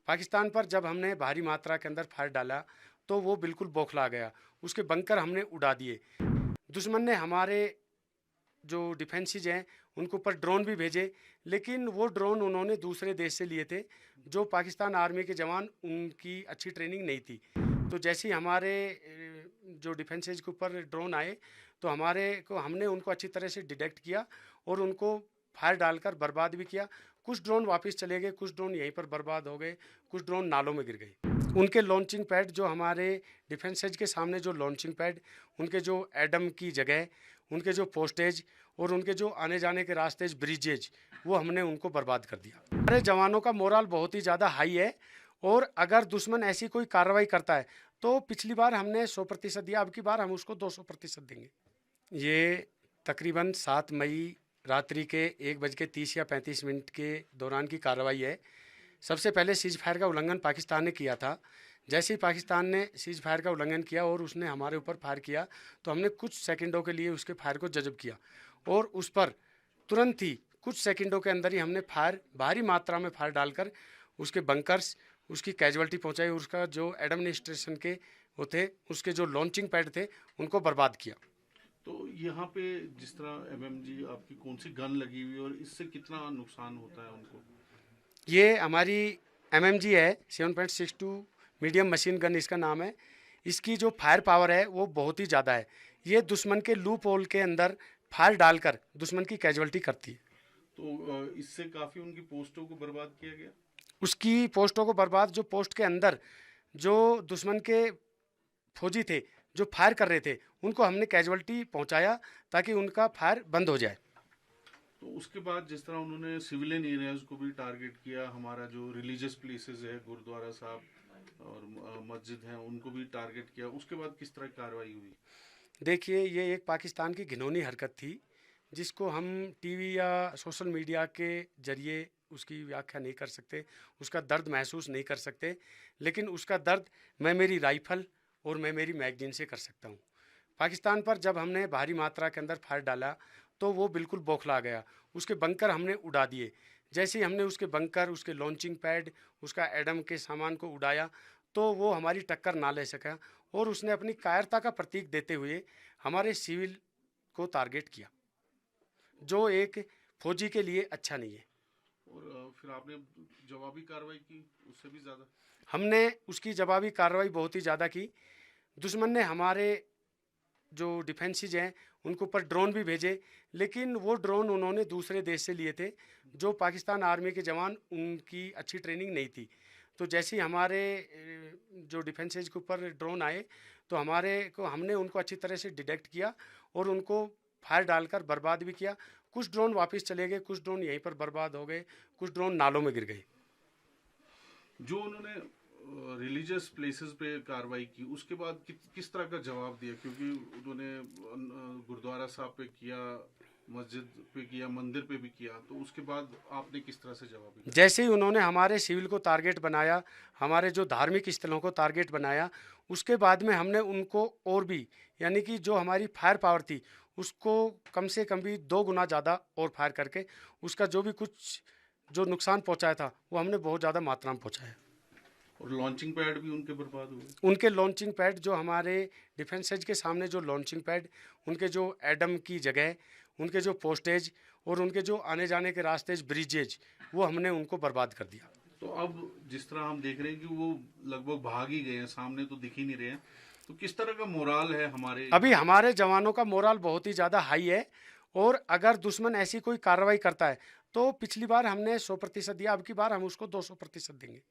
पाकिस्तान पर जब हमने भारी मात्रा के अंदर फायर डाला तो वो बिल्कुल बौखला गया। उसके बंकर हमने उड़ा दिए। दुश्मन ने हमारे जो डिफेंसेज हैं उनके ऊपर ड्रोन भी भेजे, लेकिन वो ड्रोन उन्होंने दूसरे देश से लिए थे। जो पाकिस्तान आर्मी के जवान, उनकी अच्छी ट्रेनिंग नहीं थी। तो जैसे ही हमारे जो डिफेंसेज के ऊपर ड्रोन आए तो हमने उनको अच्छी तरह से डिटेक्ट किया और उनको फायर डालकर बर्बाद भी किया। कुछ ड्रोन वापस चले गए, कुछ ड्रोन यहीं पर बर्बाद हो गए, कुछ ड्रोन नालों में गिर गए। उनके लॉन्चिंग पैड, जो हमारे डिफेंसेज के सामने जो लॉन्चिंग पैड, उनके जो एडम की जगह, उनके जो पोस्टेज और उनके जो आने जाने के रास्ते, ब्रिजेज, वो हमने उनको बर्बाद कर दिया। हमारे जवानों का मोरल बहुत ही ज़्यादा हाई है और अगर दुश्मन ऐसी कोई कार्रवाई करता है तो पिछली बार हमने 100% दिया, अब की बार हम उसको 200% देंगे। ये तकरीबन 7 मई रात्रि के 1:30 या 35 मिनट के दौरान की कार्रवाई है। सबसे पहले सीज फायर का उल्लंघन पाकिस्तान ने किया था। जैसे ही पाकिस्तान ने सीज फायर का उल्लंघन किया और उसने हमारे ऊपर फायर किया तो हमने कुछ सेकंडों के लिए उसके फायर को जज़ब किया और उस पर तुरंत ही कुछ सेकंडों के अंदर ही हमने भारी मात्रा में फायर डालकर उसके बंकर्स, उसकी कैजुअलिटी पहुंचाई और उसका जो एडमिनिस्ट्रेशन के वो थे, उसके जो लॉन्चिंग पैड थे, उनको बर्बाद किया। तो यहाँ पे जिस तरह एमएमजी आपकी कौन सी गन लगी हुई है और इससे कितना नुकसान होता है उनको? ये हमारी एमएमजी है, 7.62 मीडियम मशीन गन इसका नाम है। इसकी जो फायर पावर है वो बहुत ही ज़्यादा है। ये दुश्मन के लूप होल के अंदर फायर डालकर दुश्मन की कैजुअलिटी करती है। तो इससे काफ़ी उनकी पोस्टों को बर्बाद किया गया। उसकी पोस्टों को बर्बाद, जो पोस्ट के अंदर जो दुश्मन के फौजी थे जो फायर कर रहे थे, उनको हमने कैजुअलिटी पहुंचाया ताकि उनका फायर बंद हो जाए। तो उसके बाद जिस तरह उन्होंने सिविलियन एरियाज को भी टारगेट किया, हमारा जो रिलीजियस प्लेसेस है, गुरुद्वारा साहब और मस्जिद हैं, उनको भी टारगेट किया, उसके बाद किस तरह की कार्रवाई हुई? देखिए, ये एक पाकिस्तान की घिनौनी हरकत थी जिसको हम टीवी या सोशल मीडिया के जरिए उसकी व्याख्या नहीं कर सकते, उसका दर्द महसूस नहीं कर सकते, लेकिन उसका दर्द मैं मेरी राइफल और मैं मेरी मैगजीन से कर सकता हूँ। पाकिस्तान पर जब हमने भारी मात्रा के अंदर फायर डाला तो वो बिल्कुल बौखला गया। उसके बंकर हमने उड़ा दिए। जैसे ही हमने उसके बंकर, उसके लॉन्चिंग पैड, उसका एडम के सामान को उड़ाया तो वो हमारी टक्कर ना ले सका और उसने अपनी कायरता का प्रतीक देते हुए हमारे सिविल को टारगेट किया, जो एक फौजी के लिए अच्छा नहीं है। और फिर आपने जवाबी कार्रवाई की उससे भी ज़्यादा? हमने उसकी जवाबी कार्रवाई बहुत ही ज़्यादा की। दुश्मन ने हमारे जो डिफेंसेज हैं उनके ऊपर ड्रोन भी भेजे, लेकिन वो ड्रोन उन्होंने दूसरे देश से लिए थे। जो पाकिस्तान आर्मी के जवान, उनकी अच्छी ट्रेनिंग नहीं थी। तो जैसे ही हमारे जो डिफेंसेज के ऊपर ड्रोन आए तो हमने उनको अच्छी तरह से डिटेक्ट किया और उनको फायर डालकर बर्बाद भी किया। कुछ ड्रोन वापस चले गए, कुछ ड्रोन यहीं पर बर्बाद हो गए, कुछ ड्रोन नालों में गिर गए। जो उन्होंने रिलीजियस प्लेसेस पे कार्रवाई की, उसके बाद किस तरह का जवाब दिया? क्योंकि उन्होंने गुरुद्वारा साहब पे किया, मस्जिद पे किया, मंदिर पे भी किया, तो उसके बाद आपने किस तरह से जवाब दिया? जैसे ही उन्होंने हमारे सिविल को टारगेट बनाया, हमारे जो धार्मिक स्थलों को टारगेट बनाया, उसके बाद में हमने उनको और भी, यानी कि जो हमारी फायर पावर थी उसको कम से कम भी 2 गुना ज़्यादा और फायर करके उसका जो भी कुछ जो नुकसान पहुंचाया था वो हमने बहुत ज़्यादा मात्रा में पहुंचाया। और लॉन्चिंग पैड भी उनके बर्बाद हुए? उनके लॉन्चिंग पैड, जो हमारे डिफेंसेज के सामने जो लॉन्चिंग पैड, उनके जो एडम की जगह, उनके जो पोस्टेज और उनके जो आने जाने के रास्ते, ब्रिजेज, वो हमने उनको बर्बाद कर दिया। तो अब जिस तरह हम देख रहे हैं कि वो लगभग भाग ही गए हैं, सामने तो दिख ही नहीं रहे हैं, तो किस तरह का मोराल है हमारे? अभी हमारे जवानों का मोरल बहुत ही ज़्यादा हाई है और अगर दुश्मन ऐसी कोई कार्रवाई करता है तो पिछली बार हमने 100% दिया, अब की बार हम उसको 200% देंगे।